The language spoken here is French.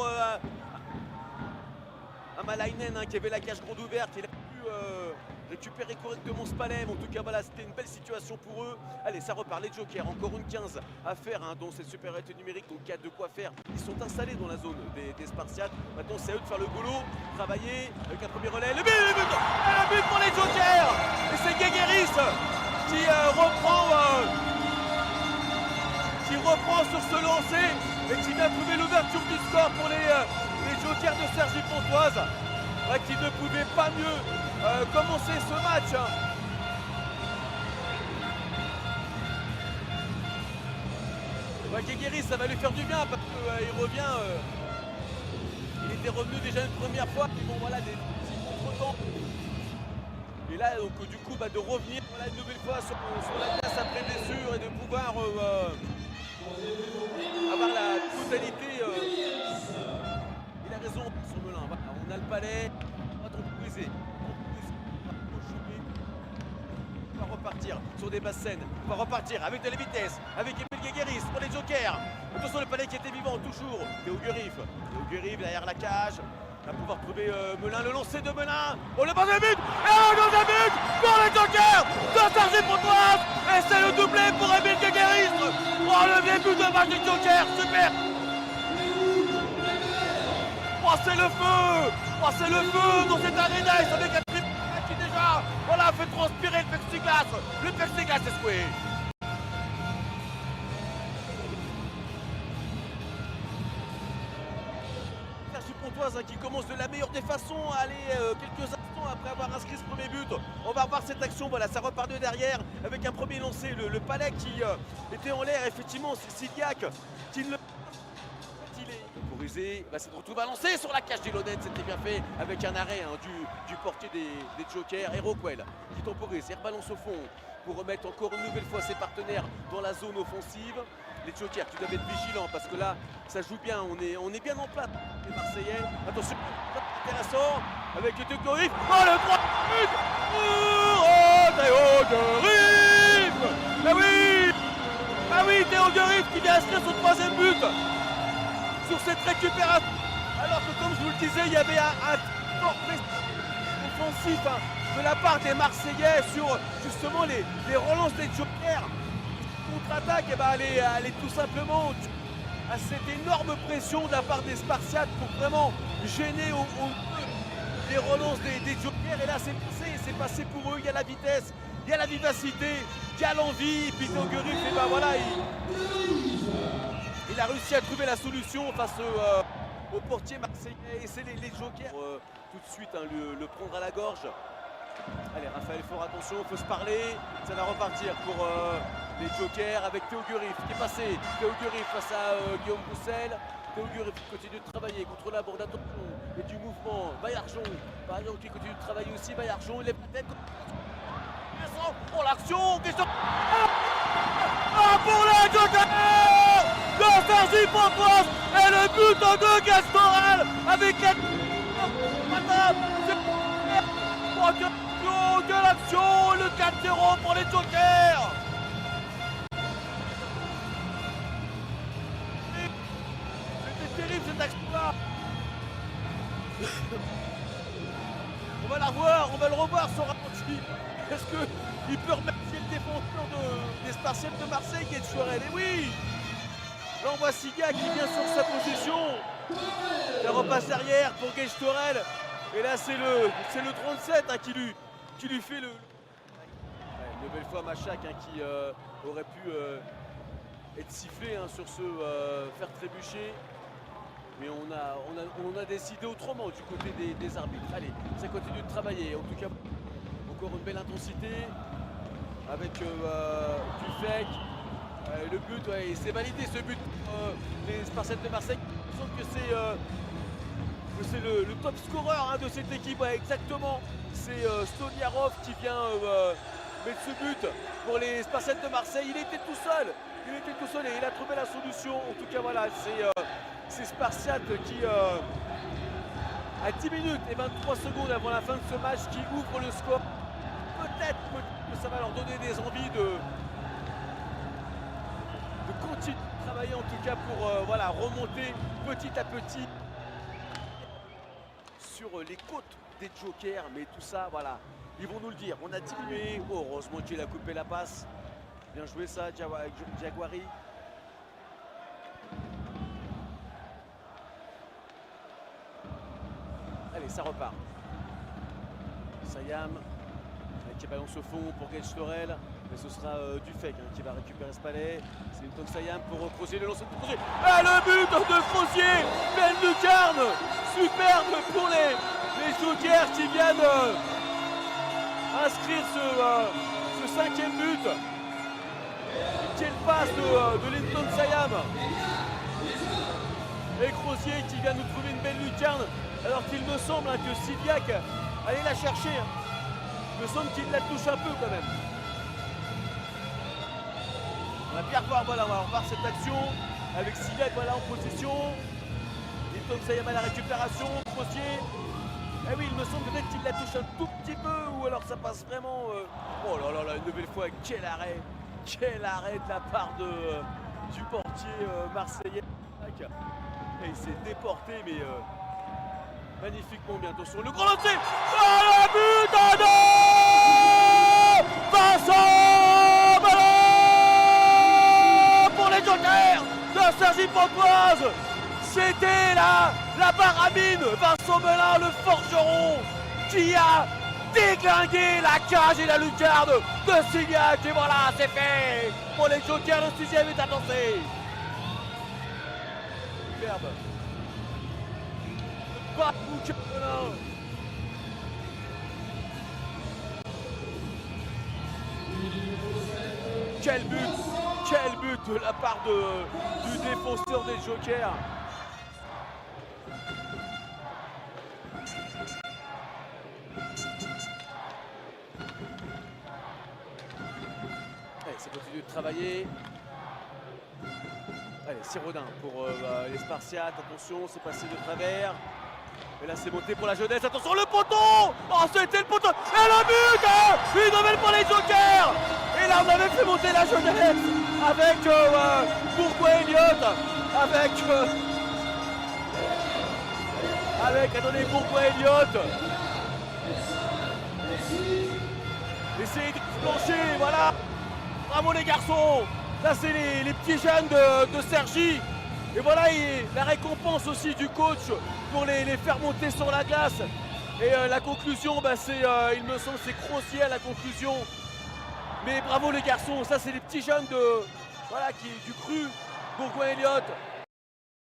pour Amalainen qui avait la cage grande ouverte. Il a pu récupérer correctement Spalem. En tout cas, voilà, c'était une belle situation pour eux. Allez, ça repart, les jokers, encore une 15 à faire dans cette supériorité numérique. Donc, il y a de quoi faire. Ils sont installés dans la zone des Spartiates. Maintenant, c'est à eux de faire le boulot, travailler avec un premier relais. Le but, le but, et le but pour les jokers. Et c'est Guégueris qui reprend sur ce lancer et qui vient trouver l'ouverture du score pour les jokers de Cergy Pontoise, qui ne pouvaient pas mieux commencer ce match. Guégueris, ça va lui faire du bien parce qu'il revient. Il était revenu déjà une première fois, mais bon voilà, des petits contretemps. Et là, donc, du coup, de revenir voilà, une nouvelle fois sur la glace après blessure et de pouvoir avoir la totalité. Il a raison sur Melun. Voilà, on a le palais, pas trop brisé. On va repartir sur des basses scènes. On va repartir avec de la vitesse, avec Emile Guégueris pour les jokers. Attention, le palais qui était vivant toujours. Théo Gurif derrière la cage. On va pouvoir trouver Melun, le lancer de Melun. Oh, le bas de but. Et un deuxième but pour les jokers de Cergy Pontoise. Et c'est le doublé pour Emile Guégueris. Oh, le début de match des jokers, super. Oh, c'est le feu. Oh, c'est le feu dans cette arena. Et ça avec un triple qui déjà voilà, fait transpirer le plexiglas. Le plexiglas est secoué. Pontoise qui commence de la meilleure des façons à aller quelques instants après avoir inscrit ce premier but. On va revoir cette action, voilà, ça repart de derrière avec un premier lancé, le palais qui était en l'air, effectivement, c'est Sidiac qui le... Il est temporisé, va se retrouver à lancer sur la cage d'Ilonen, c'était bien fait avec un arrêt du portier des jokers, et Rockwell qui temporise, il rebalance au fond pour remettre encore une nouvelle fois ses partenaires dans la zone offensive. Les jokers qui doivent être vigilants parce que là ça joue bien, on est bien en place les Marseillais. Attention, intéressant avec Théo Gurif. Oh, le 3 but Théo Gurif. Ah oui, Théo Gurif qui vient inscrire son troisième but sur cette récupération. Alors que comme je vous le disais, il y avait un fort offensif de la part des Marseillais sur justement les relances des jokers. Contre-attaque, elle est tout simplement à cette énorme pression de la part des Spartiates pour vraiment gêner les relances des jokers. Et là, c'est passé pour eux. Il y a la vitesse, il y a la vivacité, il y a l'envie. Et puis Théo Gurif, et voilà, il a réussi à trouver la solution face au portier marseillais. Et c'est les jokers tout de suite le prendre à la gorge. Allez, Raphaël Faure, attention, il faut se parler. Ça va repartir pour les jokers avec Théo Gurif qui est passé. Théo Gurif face à Guillaume Roussel. Théo Gurif qui continue de travailler contre la bande, attention, et du mouvement. Baillargeon qui continue de travailler aussi. Baillargeon, il est peut-être. Oh, l'action, question. Pour les jokers de Cergy Pontoise. Et le but de Gastorel avec la. De l'action, le 4-0 pour les jokers. C'était terrible cette action-là. On va la revoir, on va le revoir sur ralenti. Est-ce qu'il peut remercier le défenseur des Spartiates de Marseille qui est Chouarel? Et oui. Là on voit Siga qui vient sur sa position. Il repasse derrière pour Gage Torel. Et là c'est le 37 qui lui fait le... Une nouvelle fois Machak qui aurait pu être sifflé sur ce faire trébucher. Mais on a décidé autrement du côté des arbitres. Allez, ça continue de travailler. En tout cas, encore une belle intensité avec Dufek. Le but, ouais, c'est validé ce but. Les Spartiates de Marseille, sauf que c'est le top scoreur de cette équipe. Ouais, exactement. C'est Stoniarov qui vient mettre ce but pour les Spartiates de Marseille. Il était tout seul et il a trouvé la solution. En tout cas, voilà, c'est Spartiates qui, à 10 minutes et 23 secondes avant la fin de ce match, qui ouvre le score. Peut-être que ça va leur donner des envies de continuer de travailler, en tout cas pour voilà, remonter petit à petit sur les côtes des jokers, mais tout ça, voilà, ils vont nous le dire. On a diminué. Oh, heureusement qu'il a coupé la passe. Bien joué ça, Diaguari. Allez, ça repart. Sayam, qui balance au fond pour Gage Torel. Mais ce sera Dufek qui va récupérer ce palais. C'est une Sayam pour Crozier, le lancer de Crozier. Ah, le but de Crozier, pleine lucarne. Superbe pour les jokers qui viennent inscrire ce cinquième but. Quelle passe de Linton Sayam. Et Crozier qui vient nous trouver une belle lucarne. Alors qu'il me semble que Sidiac allait la chercher. Il me semble qu'il la touche un peu quand même. On va bien voir, voilà, on va revoir cette action avec Sidiac voilà, en possession. Linton Sayam à la récupération. Crozier. Eh oui, il me semble peut-être qu'il la touche un tout petit peu ou alors ça passe vraiment. Oh là là là, une nouvelle fois, quel arrêt de la part du portier marseillais. Et il s'est déporté, mais magnifiquement bien. Attention, le grand lancer. Oh, le but de Vincent Ballon pour les jokers de Sergi Pontoise. C'était la baramine. Vincent Belin, le forgeron, qui a déglingué la cage et la lucarne de Signac. Et voilà, c'est fait pour les jokers. Le 6e est avancé. Superbe. Quel but de la part du défenseur des jokers. Allez, ça continue de travailler. Allez, c'est Rodin pour les Spartiates. Attention, c'est passé de travers. Et là, c'est monté pour la jeunesse. Attention, le poteau. Oh, c'était le poteau. Et le but. Une nouvelle pour les jokers. Et là, on avait fait monter la jeunesse avec Bourgoin-Elliott. Avec Bourgoin-Elliott. Et c'est Idriss Blanchet, voilà. Bravo les garçons. Là, c'est les petits jeunes de Sergi. Et voilà la récompense aussi du coach pour les faire monter sur la glace. Et la conclusion, il me semble, c'est Crozier à la conclusion. Mais bravo les garçons, ça c'est les petits jeunes du cru, Bourgoin-Elliott.